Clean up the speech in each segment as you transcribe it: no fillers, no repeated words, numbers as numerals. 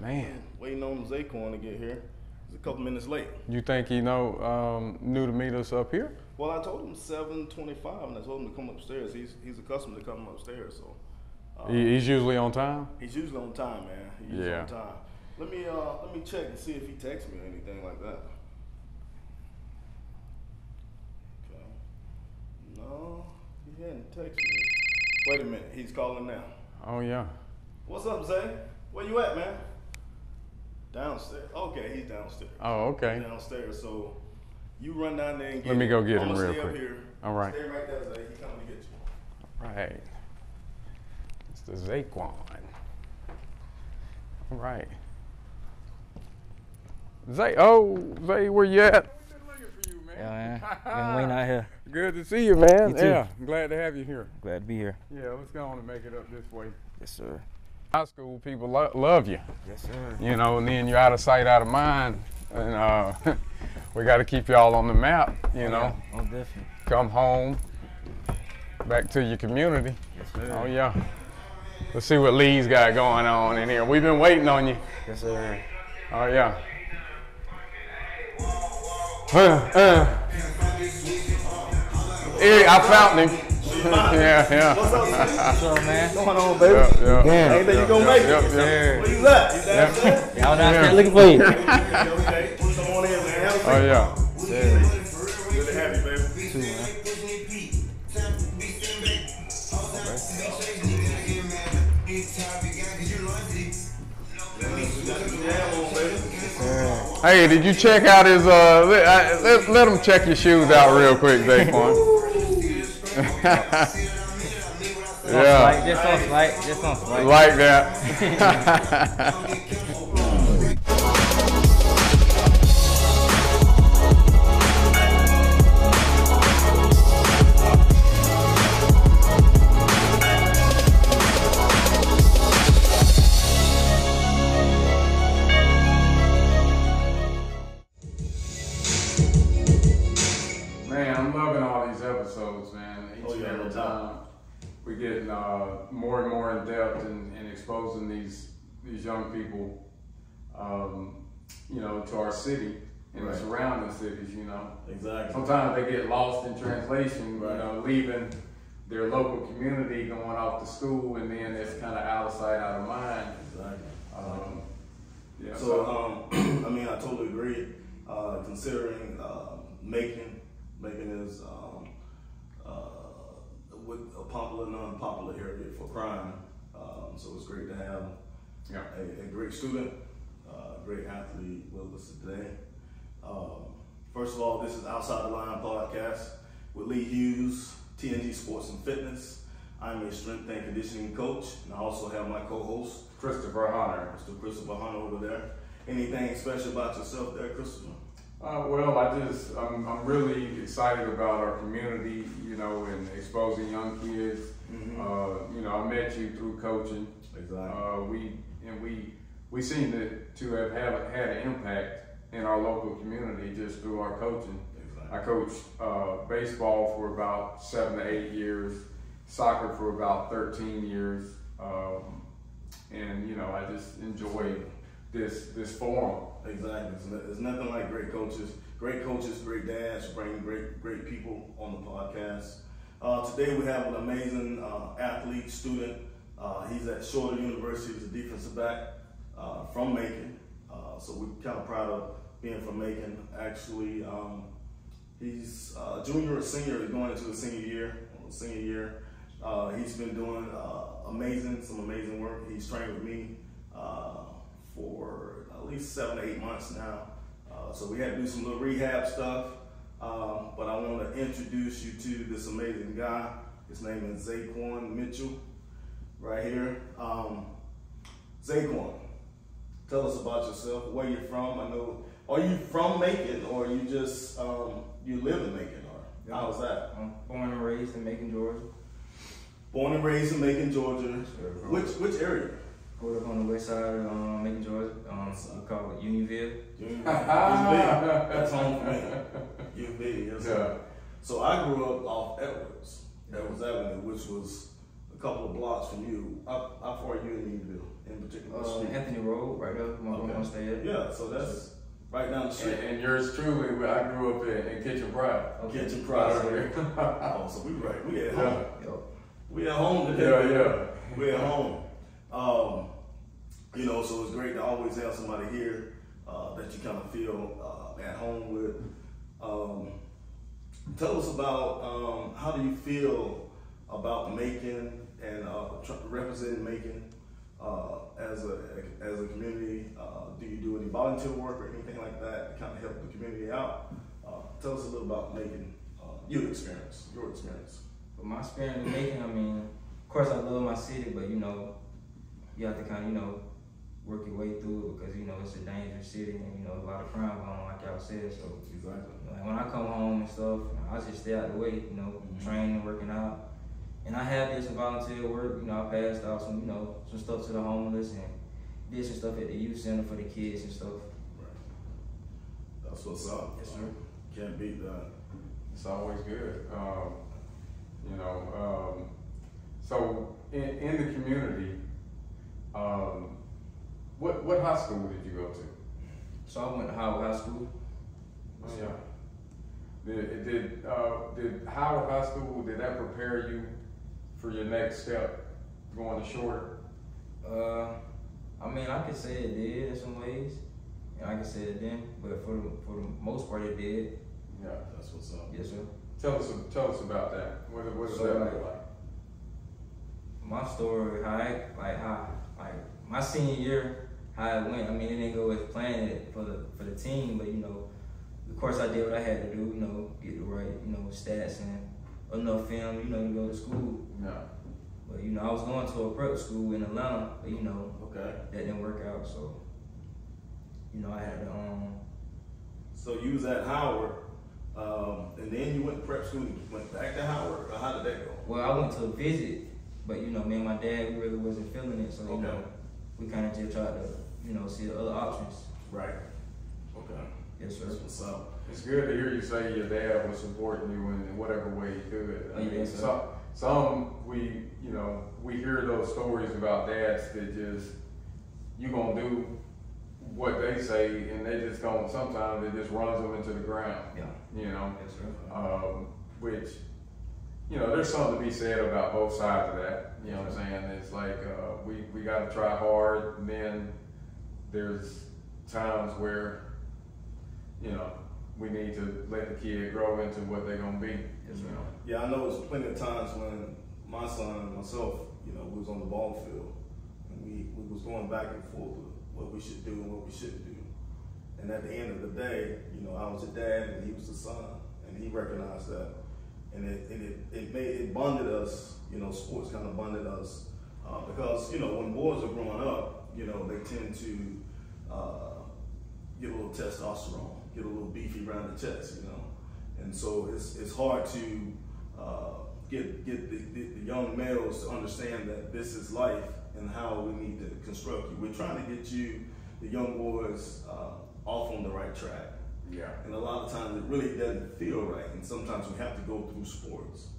Man. Waiting on ZeyQuan to get here. He's a couple minutes late. You think he knew to meet us up here? Well, I told him 7:25, and I told him to come upstairs. He's accustomed to coming upstairs, so. He's usually on time? He's usually on time, man. He's usually on time. Let me check and see if he texts me or anything like that. Okay. No, he hadn't texted me. Wait a minute, he's calling now. Oh yeah. What's up, Zay? Where you at, man? Downstairs. Okay, he's downstairs. Oh, okay. He's downstairs, so you run down there and get Let me go get him real stay quick. Up here. All right. Stay right there, Zay. He's coming to get you. All right. It's the ZeyQuan. All right. Zay, where you at? We've been looking for you, man. Yeah, man. Been waiting out here. Good to see you, man. You too. Yeah, I'm glad to have you here. Glad to be here. Yeah, let's go on and make it up this way. Yes, sir. High school people love you. Yes, sir. You know, and then you're out of sight, out of mind. And we got to keep y'all on the map, you know. Yeah, most definitely. Come home, back to your community. Yes, sir. Oh, yeah. Let's see what Lee's got going on in here. We've been waiting on you. Yes, sir. Oh, yeah. Hey, I found him. Yeah. What's up, man? What's up, man? What's going on, baby? Anything you gonna make it? Where you at? You downstairs? Y'all downstairs looking for you. Okay. Come on in, man. Have a Oh, yeah. Good to have you, baby. You too, man. Hey, did you check out his, let him check your shoes out real quick, ZeyQuan. Yeah. Just on slight. Like that. Man, I'm loving all these episodes, man. Each and every time we're getting more and more in depth and exposing these young people, you know, to our city and the surrounding cities, you know. Exactly. Sometimes they get lost in translation, you know, leaving their local community, going off to school, and then it's kind of out of sight, out of mind. Exactly. Yeah. So, I mean, I totally agree. Considering Macon is with a popular and unpopular area for crime, so it's great to have a great student, great athlete with us today. First of all, this is Outside the Line podcast with Lee Hughes, TNG Sports and Fitness. I'm a strength and conditioning coach, and I also have my co-host, Christopher Hunter. Mr. Christopher Hunter over there. Anything special about yourself there, Christopher? Well, I'm really excited about our community, you know, and exposing young kids. You know, I met you through coaching. Exactly. We seem to have had an impact in our local community just through our coaching. Exactly. I coached baseball for about 7 to 8 years, soccer for about 13 years, and you know, I just enjoy this forum. Exactly. There's nothing like great coaches, great dads, bring great people on the podcast. Today we have an amazing athlete, student. He's at Shorter University. He's a defensive back from Macon. So we're kind of proud of being from Macon. Actually, he's junior or senior. He's going into his senior year. He's been doing some amazing work. He's trained with me for at least 7 to 8 months now. So we had to do some little rehab stuff. But I want to introduce you to this amazing guy. His name is ZeyQuan Mitchell, right here. ZeyQuan, tell us about yourself, where you're from. I know, are you from Macon, or you just you live in Macon, or how's that? I'm born and raised in Macon, Georgia. Born and raised in Macon, Georgia. Which area? Grew up on the west side of Macon, Georgia. We call it Unionville. That's home for me. UV, yes, sir. So I grew up off Edwards Avenue, which was a couple of blocks from you. How far are you in Unionville? in particular? Anthony Road, right there. My grandma stay at. Yeah, so that's right down the street. And yours truly, I grew up in Kitchen Pride. Okay. Kitchen Pride. Oh, so we at home. Yep. We at home today. Yeah. We at home. You know, so it's great to always have somebody here that you kind of feel at home with. Tell us about how do you feel about Macon and representing Macon as a community? Do you do any volunteer work or anything like that to kind of help the community out? Tell us a little about Macon, your experience. But my experience in Macon, I mean, of course I love my city, but you know, you have to kind of, you know, work your way through it because, you know, it's a dangerous city and, you know, a lot of crime going on, like y'all said. So, Exactly. Like when I come home and stuff, I just stay out of the way, you know, training, working out. And I have did some volunteer work, you know, I passed out some, you know, some stuff to the homeless and did some stuff at the youth center for the kids and stuff. Right. That's what's up. Yes, sir. Can't beat that. It's always good. You know, so in the community, what high school did you go to? So I went to Howard High School. Oh, yeah. Did Howard High School, did that prepare you for your next step, going to Shorter? I mean, I could say it did in some ways, and I could say it didn't, but for the most part it did. Yeah, that's what's up. Yes, sir. Tell us about that. What does that look like? My story, how my senior year, how it went. I mean, it didn't go as planned for the team, but you know, of course I did what I had to do. You know, get the right, you know, stats and enough film, you know, to go to school. Yeah. But you know, I was going to a prep school in Atlanta, but you know, that didn't work out. So, you know, I had to. So you was at Howard, and then you went to prep school and went back to Howard, or how did that go? Well, I went to visit, but you know, me and my dad, we really wasn't feeling it, so you know, we kind of just tried to, you know, see the other options. Right. Okay. Yes, sir. That's what's up. It's good to hear you say your dad was supporting you in whatever way he could. I mean, yes, sir. some we hear those stories about dads that just, you gonna do what they say and they just gonna, sometimes it just runs them into the ground. Yeah. You know? Yes, sir. Which, you know, there's something to be said about both sides of that. You know what I'm saying? It's like, we gotta try hard, and then there's times where, you know, we need to let the kid grow into what they're gonna be. Yes, sir. You know? Yeah, I know there's plenty of times when my son and myself, you know, we was on the ball field and we was going back and forth with what we should do and what we shouldn't do. And at the end of the day, you know, I was a dad and he was the son, and he recognized that. And it bonded us, you know, sports kind of bonded us because, you know, when boys are growing up, you know, they tend to get a little testosterone, get a little beefy around the chest, you know. And so it's hard to get the young males to understand that this is life and how we need to construct you. We're trying to get you, the young boys, off on the right track. Yeah. And a lot of times it really doesn't feel right. And sometimes we have to go through sports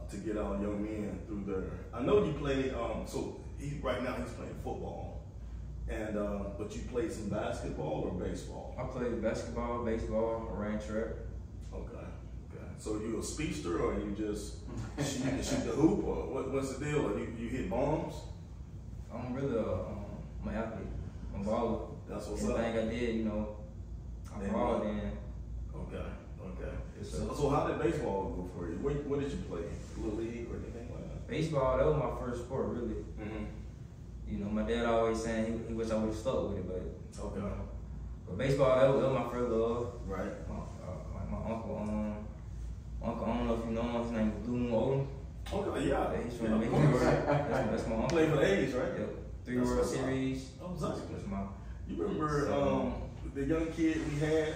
to get our young men through their. I know you play. So right now he's playing football, and but you played some basketball or baseball? I played basketball, baseball, I ran track. Okay. So you a speedster, or you just shoot the hoop, or what's the deal? Or you hit bombs? I'm really I'm an athlete. I'm a baller. That's what's up. Everything I did, you know, I balled in. Okay. Yes, So how did baseball go for you? What did you play? Little league or anything like that? Baseball, that was my first sport, really. Mm-hmm. You know, my dad always saying he wish I would have stuck with it, but Okay. But baseball, that was my first love. Right. My uncle, I don't know if you know him, his name is Blue Moon Odom. Okay, yeah. He's from Macon. That's my uncle. Played for the A's, right? Yep. 3 That's World what's up. Series. Oh, exactly. That's my. You remember the young kid we had?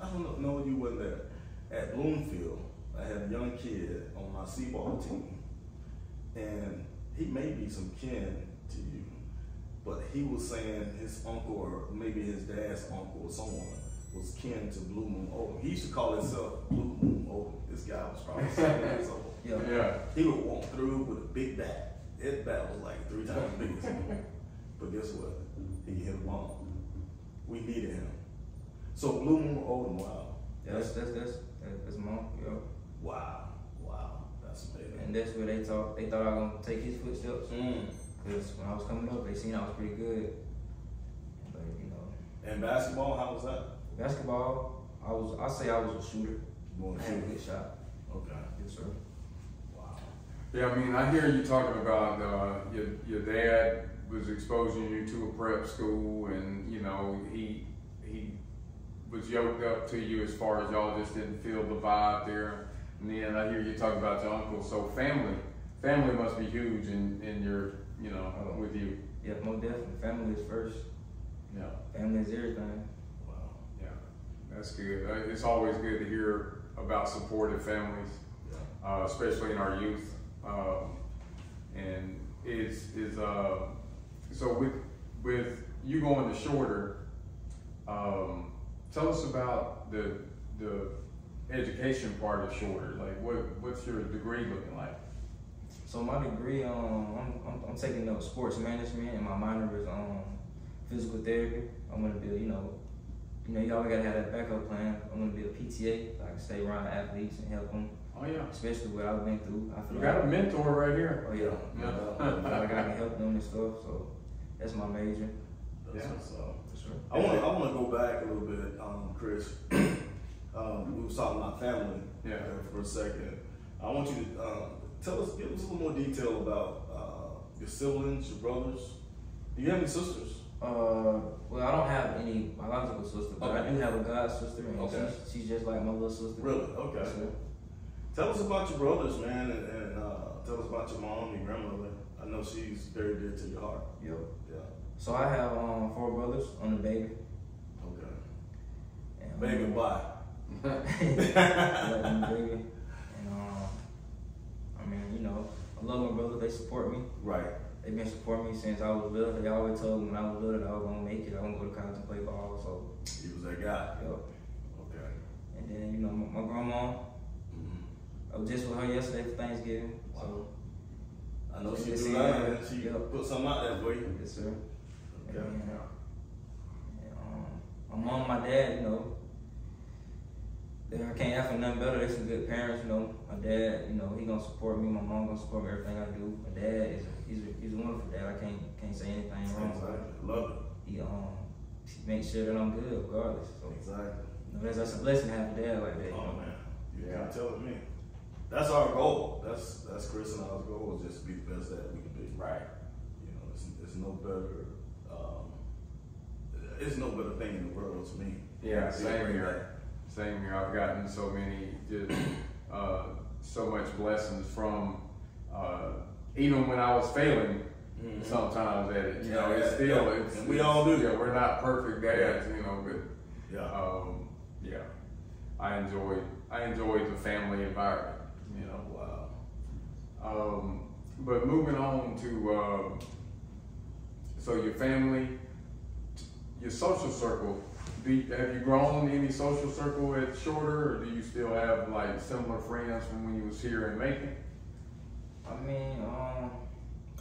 I don't know, you wasn't there. At Bloomfield, I had a young kid on my C-ball team, and he may be some kin to you, but he was saying his uncle or maybe his dad's uncle or someone was kin to Blue Moon Odom. He used to call himself Blue Moon Odom. This guy was probably 7 years old. Yeah. He would walk through with a big bat. His bat was like 3 times bigger. but guess what? He hit a bomb. We needed him. So Blue Moon Odom, wow. That's mom, yo. Wow, that's amazing. And that's where they thought I was gonna take his footsteps. Because when I was coming up, they seen I was pretty good. But you know. And basketball, how was that? Basketball, I say I was a shooter. I had a good shot. Okay. Yes, sir. Wow. Yeah, I mean, I hear you talking about your dad was exposing you to a prep school, and you know he was yoked up to you as far as y'all just didn't feel the vibe there. And then I hear you talk about your uncle. So family must be huge in your, you know, with you. Yeah, most definitely. Family is first. Yeah. Family is everything. Wow. Yeah, that's good. It's always good to hear about supportive families, especially in our youth. And so with you going to Shorter, tell us about the education part of Shorter. Like, what's your degree looking like? So my degree, I'm taking up sports management, and my minor is physical therapy. I'm gonna be, you always gotta have that backup plan. I'm gonna be a PTA, so I can stay around athletes and help them. Oh yeah. Especially what I've been through. I feel you got a mentor right here. Oh yeah. I feel like I can help them and stuff. So that's my major. That's what's up. For sure. I want to go back a little bit, Chris. We was talking about family for a second. I want you to give us a little more detail about your siblings, your brothers. Do you have any sisters? Well, I don't have any biological sister, but I do have a god sister, and she's just like my little sister. Really? Okay. So, tell us about your brothers, man, and tell us about your mom, your grandmother. I know she's very dear to your heart. Yep. Yeah. So I have 4 brothers. I'm the baby. Okay. And, Baby, bye. Yeah, I'm the baby. And I mean, I love my brothers. They support me. Right. They've been supporting me since I was little. They always told me when I was little that I was gonna make it. I was gonna go to college and play ball. So He was that guy. yep. Okay. And then my grandma. I was just with her yesterday for Thanksgiving. Wow. So I know she Yes, do he that, is. and she Yep. put something out there for you. yes, sir. Okay. And, my mom and my dad, I can't ask for nothing better. They're some good parents, My dad, he gonna support me. My mom gonna support me everything I do. My dad he's a wonderful dad. I can't say anything wrong. Exactly. Love it. He makes sure that I'm good regardless. So Exactly. that's a blessing to have a dad like that. Oh man, you can't tell it me. That's our goal. That's Chris and our goal is just to be the best that we can be. Right. It's no better. It's no better thing in the world to me. Yeah, same here. Same here. I've gotten so many, so much blessings from, even when I was failing sometimes at it. It's still, and we all do. Yeah, we're not perfect dads, but Yeah. I enjoyed the family environment. Wow. But moving on to, so your family, your social circle. Have you grown any social circle at Shorter, or do you still have like similar friends from when you was here in Macon? I mean,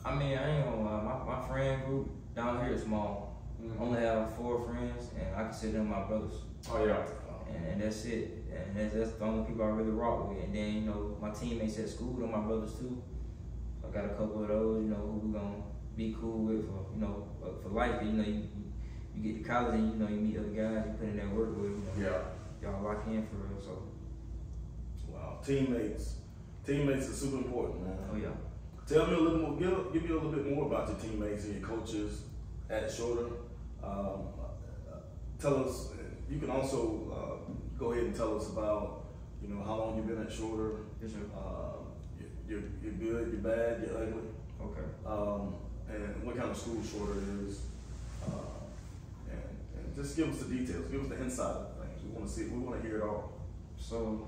I ain't gonna lie. My friend group down here is small. I only have 4 friends, and I consider them my brothers. Oh yeah. And that's it. And that's the only people I really rock with. And then my teammates at school, they're my brothers too. I got a couple of those, who we gonna be cool with, for life. You get to college and you meet other guys you put in that work with. Y'all lock in for real. So. Wow. Teammates are super important, man. Oh yeah. Tell me a little more. Give me a little bit more about your teammates and your coaches at Shorter. Tell us. You can also go ahead and tell us about how long you've been at Shorter. Yes, sir. You're good, you're bad, you're ugly. Okay. And what kind of school Shorter is. And just give us the details. Give us the inside of things. We want to see. We want to hear it all. So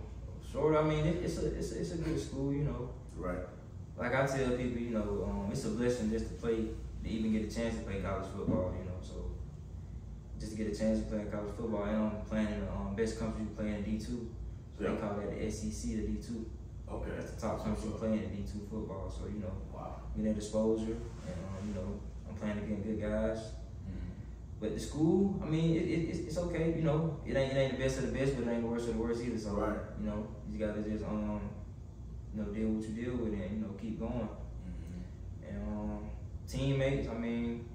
Shorter, I mean, it's a good school, Right. Like I tell people, it's a blessing just to even get a chance to play college football, So just to get a chance to play college football, and I'm playing in the best country you play in D2. So they call that the SEC, the D2. Okay. That's the top country playing in D2 football. So wow. Get that exposure, and I'm I'm playing against good guys. But the school, I mean, it's okay. You know, it ain't the best of the best, but it ain't the worst of the worst either. So you know, you gotta just you know, deal with what you deal with, and you know, keep going. And teammates, I mean,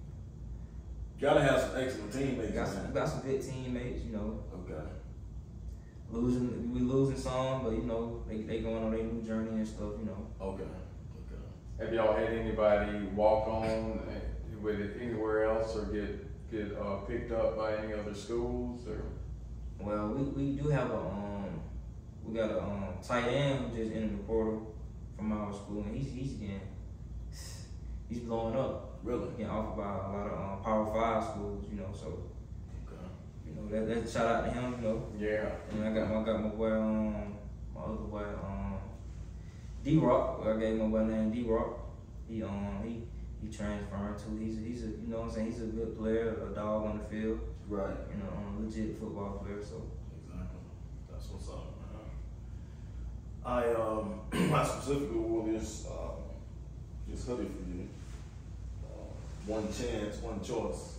gotta have some excellent teammates. Got some good teammates. You know. Okay. We losing some, but you know, they going on their new journey and stuff. You know. Okay. Have y'all had anybody walk on with it anywhere else, or get picked up by any other schools, or? Well, we do have we got a tight end who just entered the portal from our school, and he's blowing up. Really? Getting offered by a lot of Power 5 schools, you know. So, you know, that's a shout out to him, you know. Yeah. And I got my boy, my other boy, D-Rock. I gave my boy named D-Rock. He transferring too. He's a, you know what I'm saying, he's a good player, a dog on the field. Right. You know, legit football player. So. Exactly. That's what's up, man. I specifically wore this hoodie for you. One chance, one choice.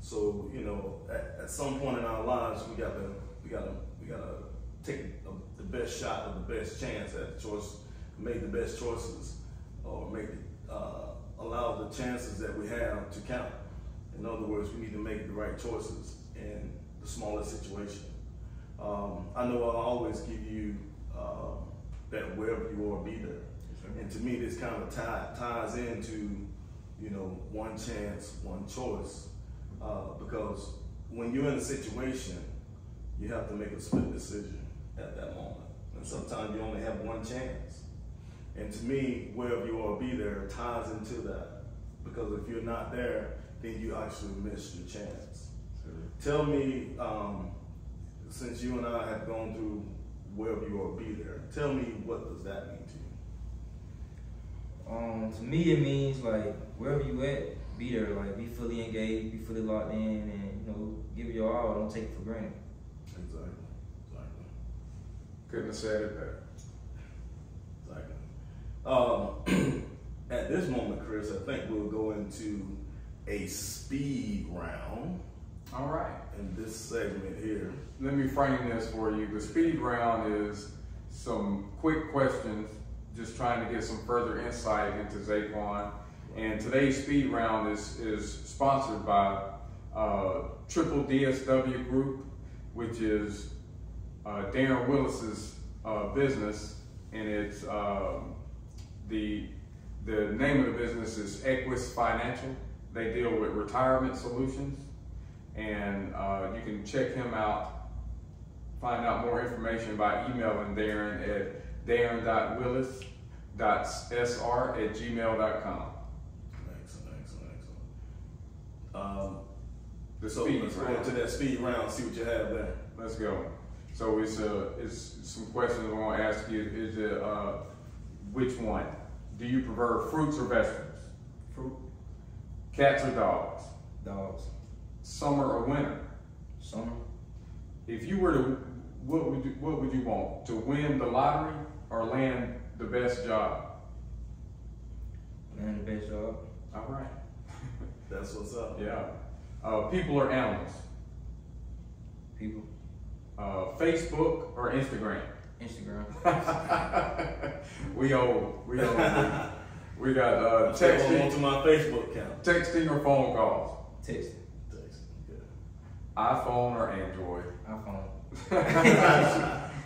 So, you know, at some point in our lives, we gotta take the best shot or the best chance at the choice, make the best choices, or allow the chances that we have to count. In other words, we need to make the right choices in the smallest situation. I know I always give you that wherever you are, be there. And to me, this kind of ties into, you know, one chance, one choice, because when you're in a situation, you have to make a split decision at that moment. And sometimes you only have one chance. And to me, wherever you are, be there ties into that. Because if you're not there, then you actually miss your chance. Sure. Tell me, since you and I have gone through wherever you are, be there, tell me, what does that mean to you? To me, it means like wherever you at, be there. Like be fully engaged, be fully locked in, and you know, give it your all. Don't take it for granted. Exactly. Couldn't have said it better. Exactly. At this moment, Chris, I think we'll go into a speed round. All right. In this segment here. Let me frame this for you. The speed round is some quick questions, just trying to get some further insight into ZeyQuan. And today's speed round is sponsored by Triple DSW Group, which is Darren Willis's business, and it's the name of the business is Equus Financial. They deal with retirement solutions, and you can check him out. Find out more information by emailing Darren at darren.willis.sr@gmail.com. Excellent. So let's go into that speed round, see what you have there. Let's go. So it's some questions I want to ask you. Is it which one? Do you prefer fruits or vegetables? Fruit. Cats or dogs? Dogs. Summer or winter? Summer. If you were to, what would you want? To win the lottery or land the best job? Land the best job. All right. That's what's up. Yeah. People or animals? People. Facebook or Instagram? Instagram. We old. We got texting. On to my Facebook account. Texting or phone calls? Texting. Good. iPhone or Android? iPhone.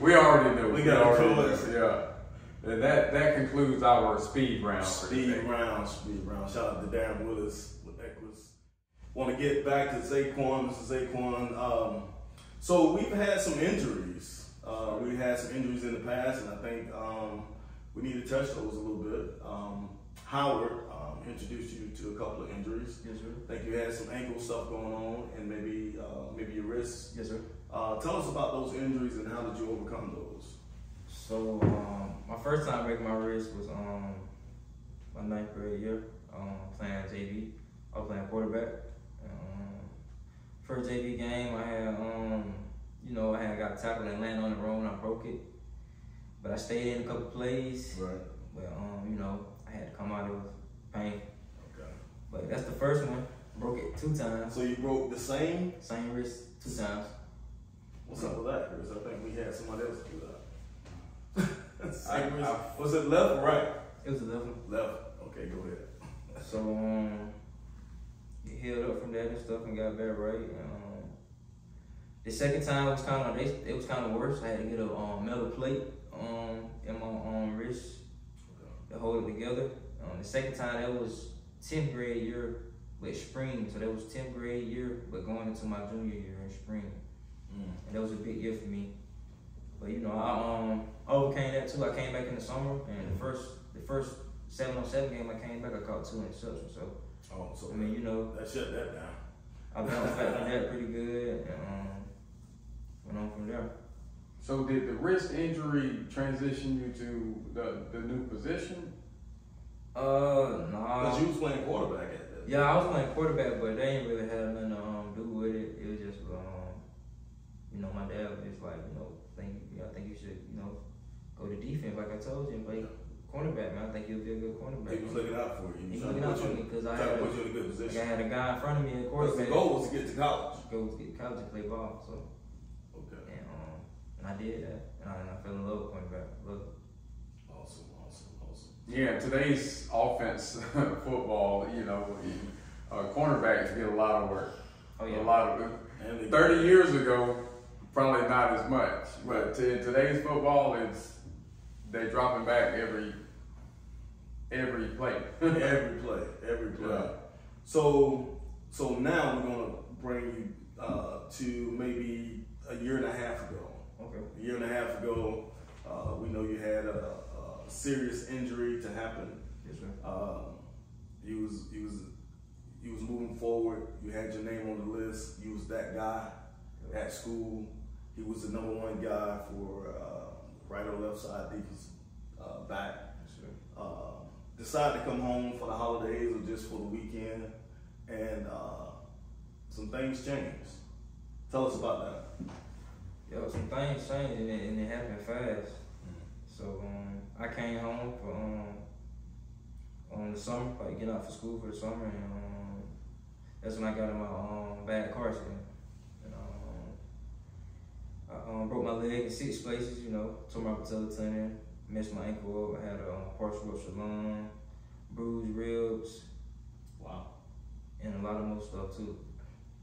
We already knew. We got a choice. Yeah. And that concludes our speed round. Speed round. Shout out to Darren Willis with Equus. Want to get back to ZeyQuan. This is ZeyQuan. So we've had some injuries. We had some injuries in the past, and I think we need to touch those a little bit. Howard introduced you to a couple of injuries. Yes, sir. I think you had some ankle stuff going on, and maybe your wrists. Yes, sir. Tell us about those injuries and how did you overcome those? So my first time breaking my wrist was my 9th grade year, playing JV. I was playing quarterback. First JV game, I had got tackled and landed on the road and I broke it. But I stayed in a couple plays. Right. But I had to come out of pain. Okay. But That's the first one. Broke it 2 times. So you broke the same wrist 2 times. What's up with that, Chris? I think we had somebody else do that. Same wrist. Was it left or right? It was the left one. Left. Okay, go ahead. So it healed up from that and stuff and got back right. The second time it was kind of worse. I had to get a metal plate in my wrist to hold it together. The second time that was 10th grade year with spring, so that was 10th grade year, but going into my junior year in spring, and that was a big year for me. But you know, I overcame that too. I came back in the summer, and the first 7-on-7 game I came back, I caught 2 interceptions. So I mean, you know, that shut that down. I bounced back from that pretty good, and went on from there. So did the wrist injury transition you to the new position? Nah. Because you was playing quarterback at that. Yeah, I was playing quarterback, but they ain't really had nothing to do with it. It was just, you know, my dad was just like, you know, I think you should, you know, go to defense like I told you and play cornerback, man. I think you'll be a good cornerback. He was looking out for you. He was looking out for me because I had put you in a good position. I had a guy in front of me at quarterback. The goal was to get to college. The goal was to get to college and play ball. So okay, and I did that, and I fell in love with cornerback. Love it. Awesome. Yeah, today's offense football, you know, cornerbacks get a lot of work. Oh yeah, a lot of it. 30 years ago, probably not as much, but in today's football, they dropping back every play. every play. Yeah. So now we're gonna bring you to maybe a year and a half ago. Okay. A year and a half ago, we know you had a serious injury to happen. Yes, sir. You was moving forward. You had your name on the list. You was that guy at school. He was the #1 guy for right or left side defense back. Yes, sir. Decided to come home for the holidays or just for the weekend, and some things changed. Tell us about that. Yo, some things changed and it happened fast. So I came home for the summer, like getting out for school for the summer, and that's when I got in my bad car accident. And I broke my leg in 6 places, you know, tore my patellar tendon, messed my ankle up, I had a partial ruptured lung, bruised ribs. Wow. And a lot of more stuff too.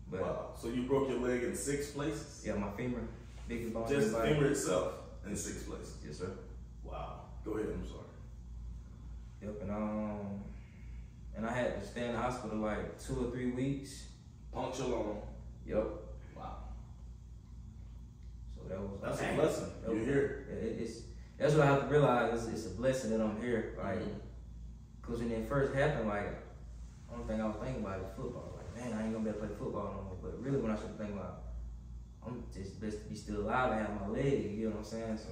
But wow. So you broke your leg in 6 places? Yeah, my femur, biggest bone. Just the femur itself in 6 places? Yes, sir. Wow. Go ahead, I'm sorry. Yep, and I had to stay in the hospital like 2 or 3 weeks. Puncture lung. Yep. Wow. So that was. That's a blessing. You're here. That's what I have to realize. It's a blessing that I'm here. Like, cause when it first happened, like, the only thing I was thinking about was football. Like, man, I ain't gonna be able to play football no more. But really, when I started thinking about, I'm just blessed to be still alive and have my leg. You know what I'm saying? So.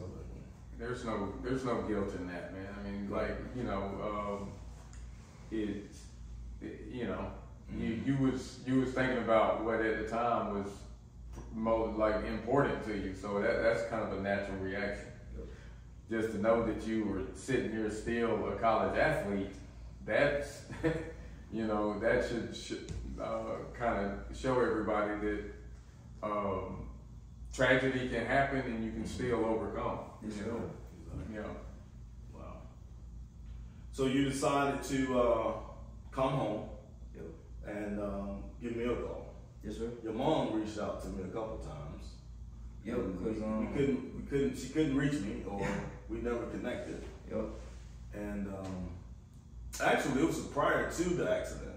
There's no guilt in that, man. I mean, like, you know, you know, you was thinking about what at the time was most like important to you. So that's kind of a natural reaction. Just to know that you were sitting here still a college athlete, that's you know, that should kind of show everybody that tragedy can happen and you can still overcome. You know? Yeah. Wow. So you decided to come home. Yep. And give me a call. Yes, sir. Your mom reached out to me a couple times. Yep. Because she couldn't reach me, or we never connected. Yep. And actually, it was prior to the accident.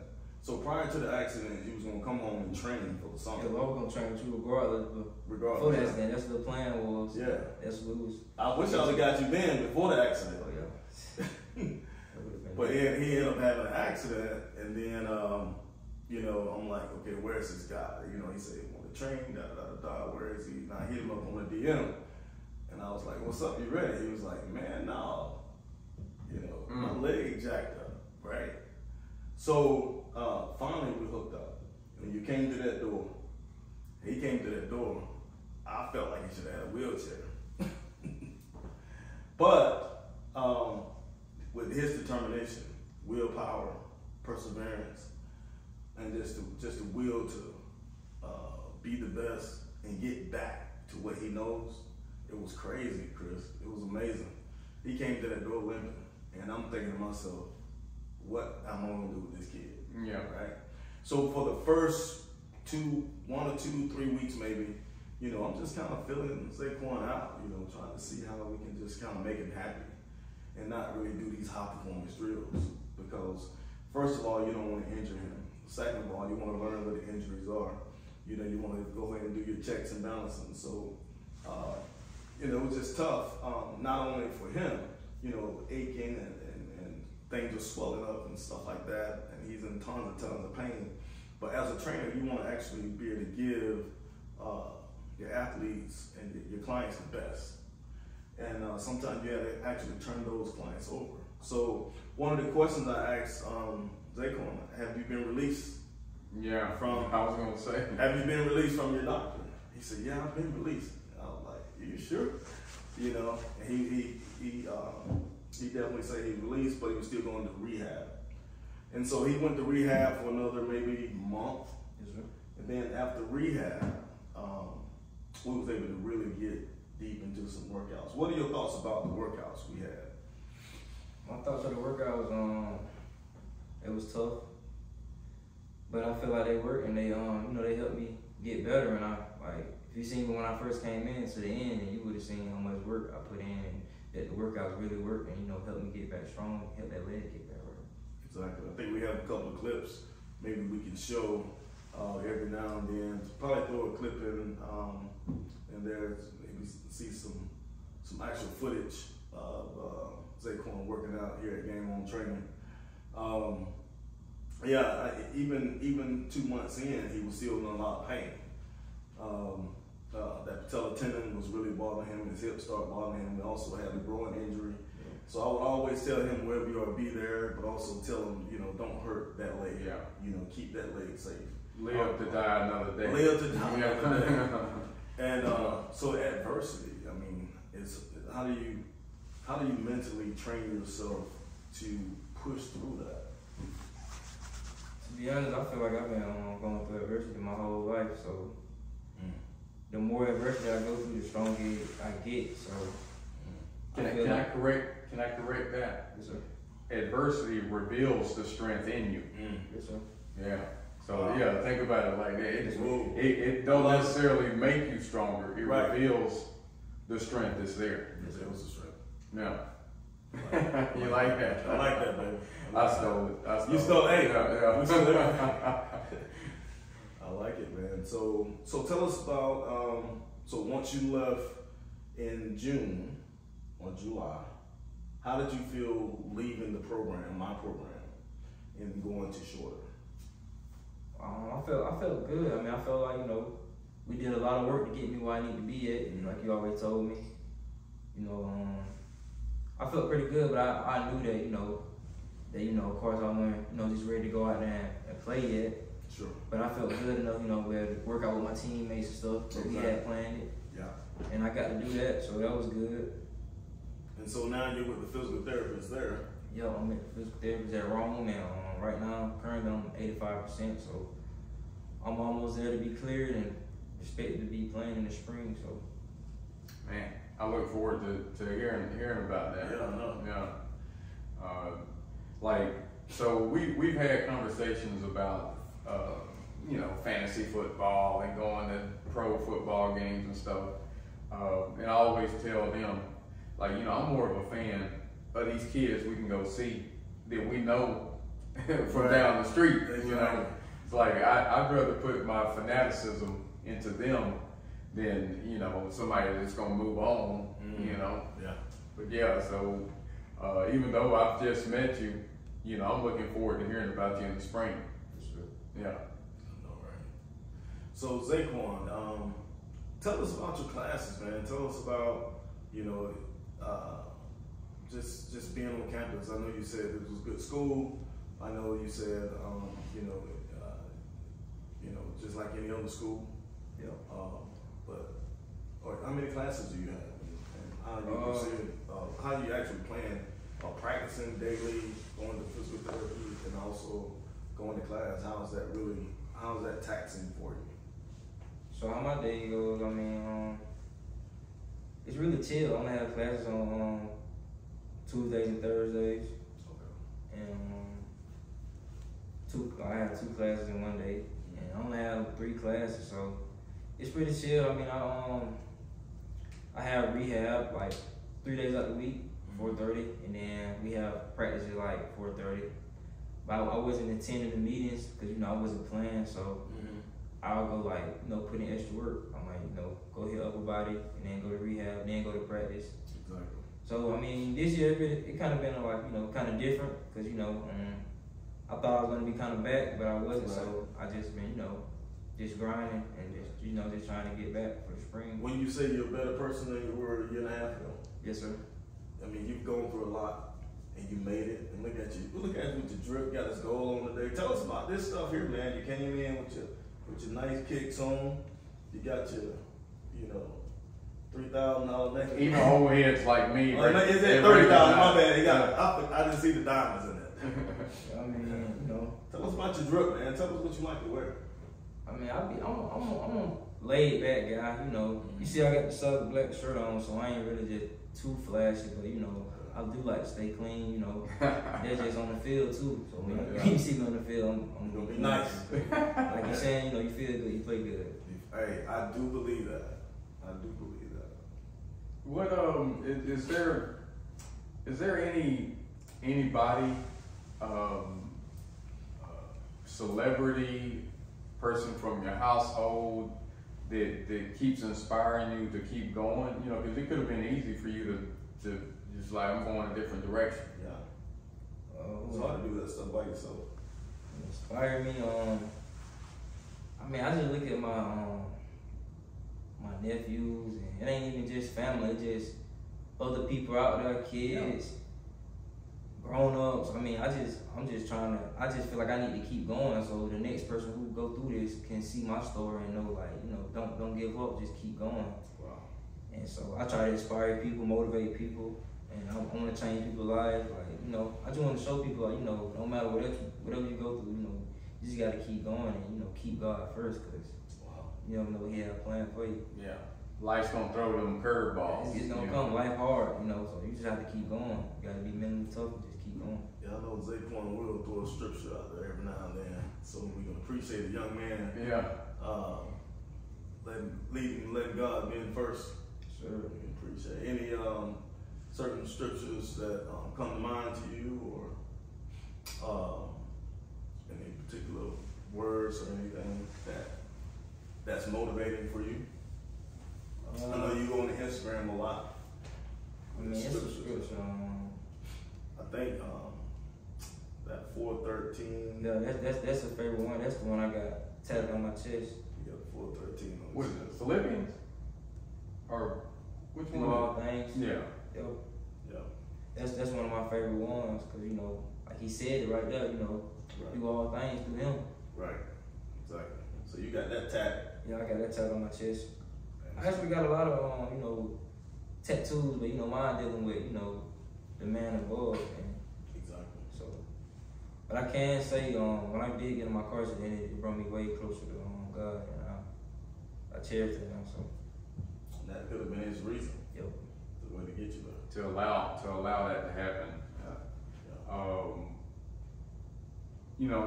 So prior to the accident, you was gonna come home and train for the summer. Yeah, well, I was gonna train with you regardless, but regardless. Before the accident, that's what the plan was. Yeah. That's what it was. I wish I would have got you then before the accident. Oh yeah. But he ended up having an accident, and then you know, I'm like, okay, where's this guy? You know, he said he wanted to train, where is he? And I hit him up on the DM, and I was like, what's up? You ready? He was like, man, no. You know, my leg jacked up, right? So finally we hooked up. When you came to that door, he came to that door, I felt like he should have had a wheelchair. But with his determination, willpower, perseverance, be the best and get back to what he knows, it was crazy, Chris. It was amazing. He came to that door limping, and I'm thinking to myself, what am I going to do with this kid? Yeah. Right? So for the first 1 or 2, 3 weeks maybe, I'm just kind of feeling ZeyQuan out, trying to see how we can just kind of make him happy and not really do these high performance drills. Because first of all, you don't want to injure him. Second of all, you want to learn what the injuries are. You want to go ahead and do your checks and balances. So, it was just tough, not only for him, aching and things are swelling up and stuff like that, and he's in tons of pain. But as a trainer, you want to actually be able to give your athletes and your clients the best. And sometimes you have to actually turn those clients over. So one of the questions I asked ZeyQuan, have you been released? Yeah, I was going to say. Have you been released from your doctor? He said, yeah, I've been released. I was like, are you sure? And he definitely said he released, but he was still going to rehab. And so he went to rehab for another maybe month. Yes, sir. And then after rehab, we was able to really get deep into some workouts. What are your thoughts about the workouts we had? My thoughts on the workout was, it was tough, but I feel like they work and they, they helped me get better. And if you seen me when I first came in to the end, and you would have seen how much work I put in, and that the workouts really worked, and helped me get back strong, help that leg get back right. Exactly. I think we have a couple of clips. Maybe we can show every now and then. Probably throw a clip in, and there maybe see some actual footage of ZeyQuan working out here at Game On Training. Even 2 months in, he was still in a lot of pain. That patella tendon was really bothering him. His hip started bothering him. He also had a growing injury. So I would always tell him wherever you are, be there, but also tell him, don't hurt that leg. Yeah. Keep that leg safe. Live to die another day. Live to die another day. And so adversity, it's how do you mentally train yourself to push through that? To be honest, I feel like I've been going through adversity my whole life. So the more adversity I go through, the stronger I get. So can I correct that? Yes, sir. Adversity reveals the strength in you. Yes, sir. Yeah. So think about it like that. It don't necessarily make you stronger. It reveals the strength that's there. It reveals the strength. Yeah. You like that? I like that, baby. I stole it. You stole it. Yeah. We stole it. I like it, man. So tell us about, so once you left in June or July, how did you feel leaving the program, my program, and going to Shorter? I felt good. I felt like, we did a lot of work to get me where I need to be at, like you already told me. I felt pretty good, but I knew that, of course I wasn't, just ready to go out there and play yet. Sure. But I felt good enough, where to work out with my teammates and stuff that we had planned it. Yeah. And I got to do that, so that was good. And so now you're with the physical therapist there. Yeah, I'm at the physical therapist at Rome, and right now, currently I'm 85%, so I'm almost there to be cleared and expected to be playing in the spring. So, man, I look forward to hearing about that. Yeah, I know. Yeah. So we've had conversations about fantasy football and going to pro football games and stuff. And I always tell them, I'm more of a fan of these kids we can go see that we know from down the street. Exactly. It's like I'd rather put my fanaticism into them than somebody that's gonna move on. Yeah. But yeah, so even though I've just met you, I'm looking forward to hearing about you in the spring. sure. Yeah. All right. So ZeyQuan, tell us about your classes, man. Tell us about just being on campus. I know you said it was a good school. I know you said just like any other school. Yeah. But how many classes do you have? And how do you actually plan practicing daily, going to physical therapy, and also going to class? How is that taxing for you? So how my day goes, I mean, it's really chill. I only have classes on Tuesdays and Thursdays. Okay. And I have 2 classes in one day. And I only have 3 classes, so it's pretty chill. I mean, I have rehab like 3 days out the week, 4:30, and then we have practice at like 4:30. But I wasn't attending the meetings because I wasn't playing, so I'll go like put in extra work. I might go hit upper body and then go to rehab, then go to practice. Exactly. So I mean, this year it kind of been like kind of different because I thought I was gonna be kind of back, but I wasn't. Right. So I just been just grinding and just trying to get back for the spring. When you say you're a better person than you were a year and a half ago. Yes, sir. I mean, you've gone through a lot and you made it. And look at you. Look at you with your drip. Got this goal on today. Tell us about this stuff here, man. You came in with your nice kicks on. You got your, $3,000 necklace. Even old heads like me. Right? Is it $30? My bad. I didn't see the diamonds in it. I mean, Tell us about your drip, man. Tell us what you like to wear. I mean, I'm a laid back guy. You see, I got the Southern black shirt on, so I ain't really just too flashy. But I do like to stay clean. That's just on the field too. So when you see me on the field, I'm gonna be nice. Like you're saying, you feel good, you play good. Hey, I do believe that. What is there anybody celebrity person from your household that keeps inspiring you to keep going? Because it could have been easy for you to just like, I'm going a different direction. Yeah. It's hard to do that stuff by yourself. Inspire me. I mean, I just look at my nephews, and it ain't even just family. It's just other people out there, kids. Yeah. Grown-ups. I mean, I just feel like I need to keep going so the next person who go through this can see my story and know, like, don't give up, just keep going. Wow. And so I try to inspire people, motivate people, and I want to change people's lives. Like, I just want to show people, like, no matter whatever you go through, you just got to keep going and, keep God first, because you never know what He has planned for you. Yeah. Life's gonna throw them curveballs. It's gonna come. Life hard, so you just have to keep going. You gotta be mentally tough and just keep going. Yeah, I know ZeyQuan will throw a scripture out there every now and then, so we can appreciate a young man. Yeah. Letting God be in first. Sure. We can appreciate any certain scriptures that come to mind to you, or any particular words or anything that's motivating for you. I know you go on Instagram a lot. I mean, it's a scripture. I think that 4:13. Yeah, that's a favorite one. That's the one I got tattooed on my chest. You got 4:13 on. What is it? Philippians? Or which one? All things. Yeah. Yep. Yeah. That's one of my favorite ones because like he said it right there. Do all things through Him. Right. Exactly. So you got that tat. Yeah, I got that tattooed on my chest. I actually got a lot of tattoos, but mine dealing with the man above. And exactly. So, but I can say when I did get in my car accident, it brought me way closer to God, and I cherish it now. So that could have been His reason. Yep. The way to get you there. To allow that to happen.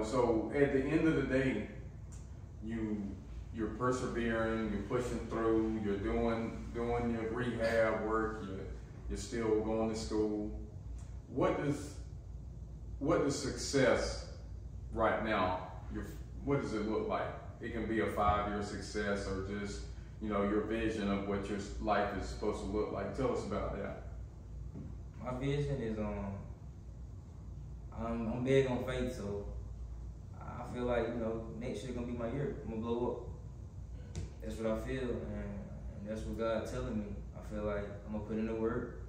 So at the end of the day, you're persevering, you're pushing through, you're doing your rehab work, you're still going to school. What does success right now, what does it look like? It can be a 5-year success or just, your vision of what your life is supposed to look like. Tell us about that. My vision is I'm big on faith, so I feel like, next year gonna be my year. I'm gonna blow up. That's what I feel, and that's what God's telling me. I feel like I'm gonna put in the work,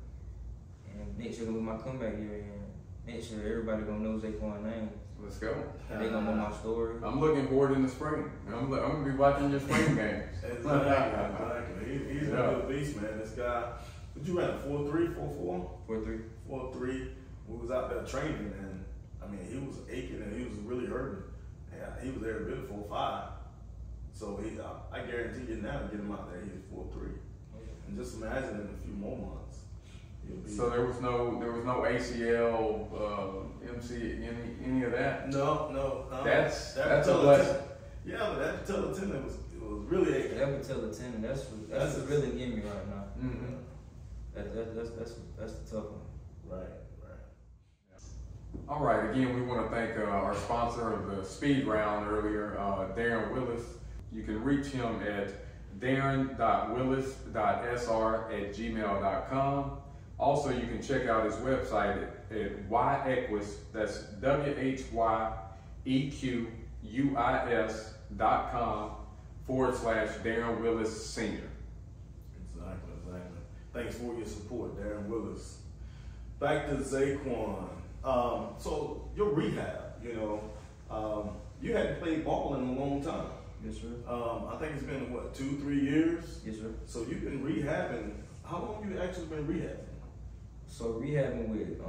and next year gonna be my comeback year, and next year everybody gonna know ZeyQuan name. Let's go. And they gonna know my story. I'm looking forward in the spring. I'm gonna be watching your spring games. Exactly. He's a real beast, man. This guy. What you ran? 4.3, 4.4? 4.3. 4.3. We was out there training, and I mean, he was aching and he was really hurting. And he was there a bit 4.5. So I guarantee you now to get him out there, he's 4'3". And just imagine in a few more months. So there was no ACL, MC, any of that? No. That's a blessing. Yeah, but that patella tendon was really aching. That patella tendon, that's what really getting me right now. Mm-hmm. That's the tough one. Right. All right, again, we want to thank our sponsor of the speed round earlier, Darren Willis. You can reach him at darren.willis.sr@gmail.com. Also, you can check out his website at YEQUIS, that's WHYEQUIS.com/Darren Willis Sr. Exactly. Thanks for your support, Darren Willis. Back to ZeyQuan. So your rehab, you hadn't played ball in a long time. Yes, sir. I think it's been, 2-3 years? Yes, sir. So you've been rehabbing. How long have you actually been rehabbing? So rehabbing with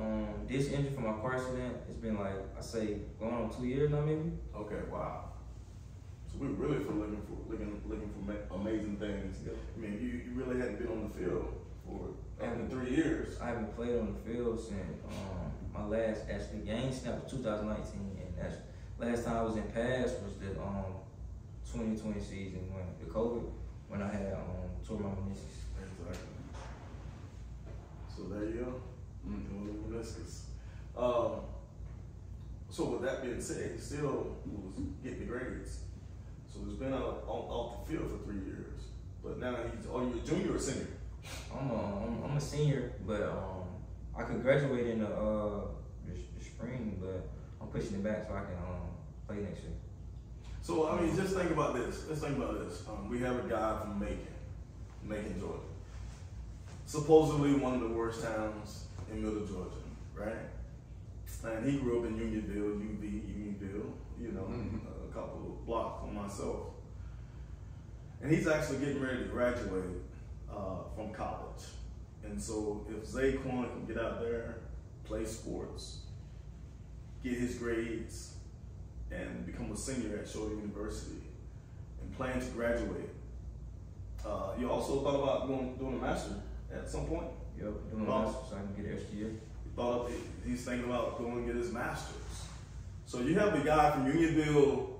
this injury from my car accident, it's been like, I say, going on 2 years now, maybe. Okay, wow. So we're really looking for amazing things. Yep. I mean, you really hadn't been on the field for 3 years. I haven't played on the field since my last actually game snap was 2019, and that's last time I was in pass was the 2020 season when I had tore my meniscus. Exactly. So there you go. Mm-hmm. Meniscus. So with that being said, he still was getting the grades. So he's been out off the field for 3 years. But now you're a junior or senior? I'm a senior, but I could graduate in the spring, but I'm pushing it back so I can play next year. So I mean, just think about this. Let's think about this. We have a guy from Macon, Georgia. Supposedly one of the worst towns in Middle Georgia, right? And he grew up in Unionville, Unionville, a couple of blocks from myself. And he's actually getting ready to graduate from college. And so if ZeyQuan can get out there, play sports, get his grades, and become a senior at Shore University, and plan to graduate, you also thought about doing a master at some point? Yep, doing a master so I can get an extra year. He's thinking about going and get his master's. So you have the guy from Unionville,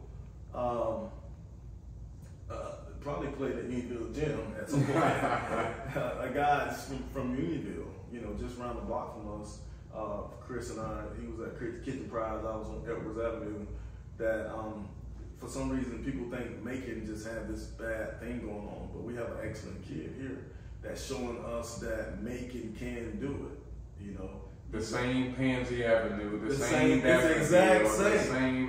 probably played at Unionville Gym at some point. A guy from Unionville, just around the block from us. Chris and I, he was at Kitchen Prize, I was on Edwards Avenue. That for some reason people think Macon just had this bad thing going on, but we have an excellent kid here that's showing us that Macon can do it. The same Pansy Avenue, the same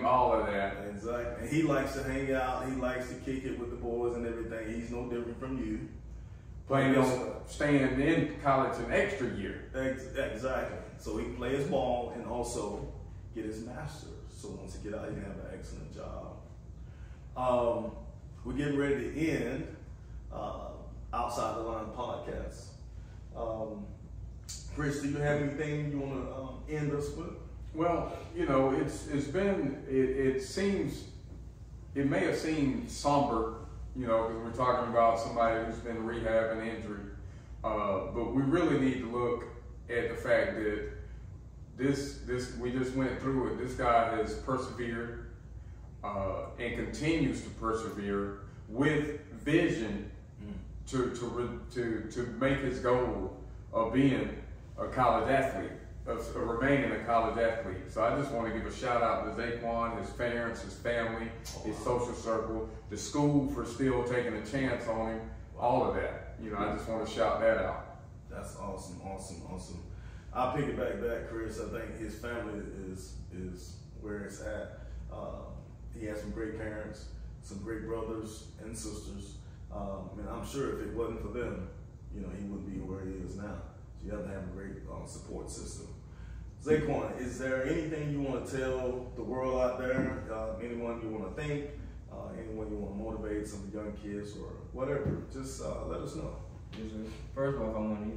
all of that. Exactly. And he likes to hang out. He likes to kick it with the boys and everything. He's no different from you. Planning on staying in college an extra year. Exactly. So he can play his ball and also get his master's. So once he get out, he can have an excellent job. We're getting ready to end Outside the Line podcast. Chris, do you have anything you want to end us with? Well, it may have seemed somber, because we're talking about somebody who's been rehabbing injury, but we really need to look at the fact that this we just went through it. This guy has persevered and continues to persevere with vision to make his goal of being a college athlete, of remaining a college athlete. So I just want to give a shout out to ZeyQuan, his parents, his family, his social circle, the school for still taking a chance on him, all of that. I just want to shout that out. That's awesome. I'll piggyback that, Chris. I think his family is where it's at. He has some great parents, some great brothers and sisters. And I'm sure if it wasn't for them, he wouldn't be where he is now. So you have to have a great support system. ZeyQuan, is there anything you want to tell the world out there? Anyone you want to thank? Anyone you want to motivate, some young kids or whatever? Just let us know. First of all, I want to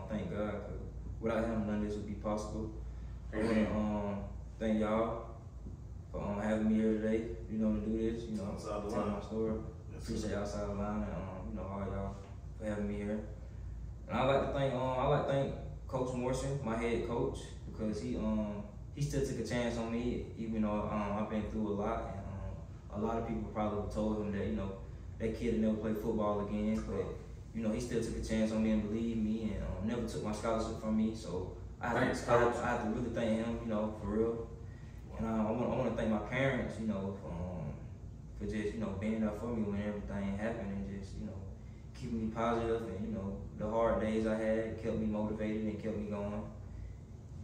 thank God, because without Him, none of this would be possible. Amen. I want to thank y'all for having me here today. To do this. Outside the tell line. my story. Yes, Appreciate Outside the Line and you know, all y'all for having me here. And I like to thank Coach Morrison, my head coach, because he still took a chance on me, even though I've been through a lot, and a lot of people probably would told him that, you know, that kid would never play football again, but you know, he still took a chance on me and believed me, and never took my scholarship from me. So I have to really thank him, you know, for real. And I want to thank my parents, you know, for just, you know, being there for me when everything happened, and just, you know, keeping me positive, and, you know, the hard days I had kept me motivated and kept me going.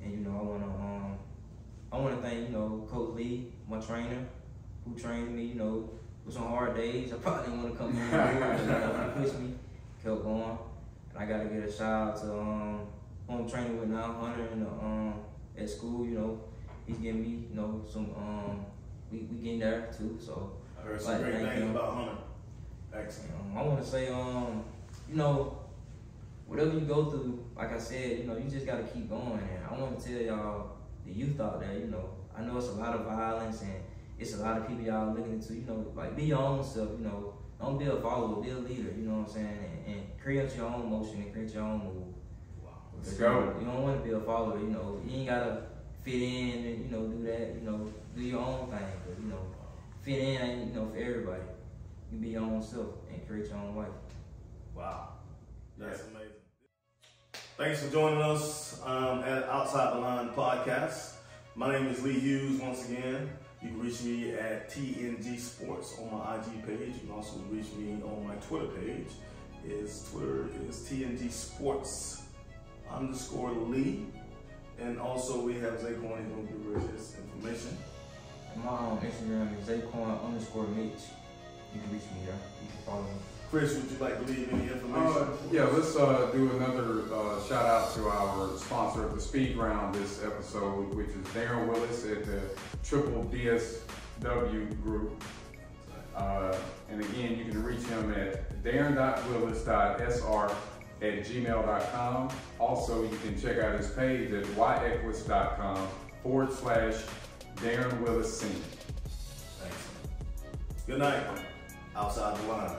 And, you know, I want to thank, you know, Coach Lee, my trainer, who trained me, you know, with some hard days. I probably didn't want to come in here, but he pushed me, kept going. And I got to get a shout out to who I'm training with now, Hunter, and at school, you know, he's giving me, you know, some, we getting there too, so. I heard some great things about Hunter. Excellent. I want to say, you know, whatever you go through, like I said, you know, you just got to keep going. And I want to tell y'all, the youth out there, you know, I know it's a lot of violence and it's a lot of people y'all looking into, you know, like be your own self, you know, don't be a follower, be a leader, you know what I'm saying, and create your own motion and create your own move. Wow. Let's go. You don't want to be a follower, you know, you ain't got to fit in and, you know, do that, you know, do your own thing, but, you know, fit in ain't, you know, for everybody. You be your own self and create your own life. Wow. That's amazing. Thanks for joining us at Outside the Line podcast. My name is Lee Hughes once again. You can reach me at TNG Sports on my IG page. You can also reach me on my Twitter page. Twitter is TNG Sports _Lee. And also we have ZeyQuan. He's going to give us his information. And my Instagram is ZeyQuan_Mitch. You can reach me there. You can follow me. Chris, would you like to leave any information? Yeah, let's do another shout out to our sponsor of the speed round this episode, which is Darren Willis at the Triple DSW Group. And again, you can reach him at darren.willis.sr@gmail.com. Also, you can check out his page at yequis.com/Darren Willis Senior. Excellent. Good night. Outside the Line.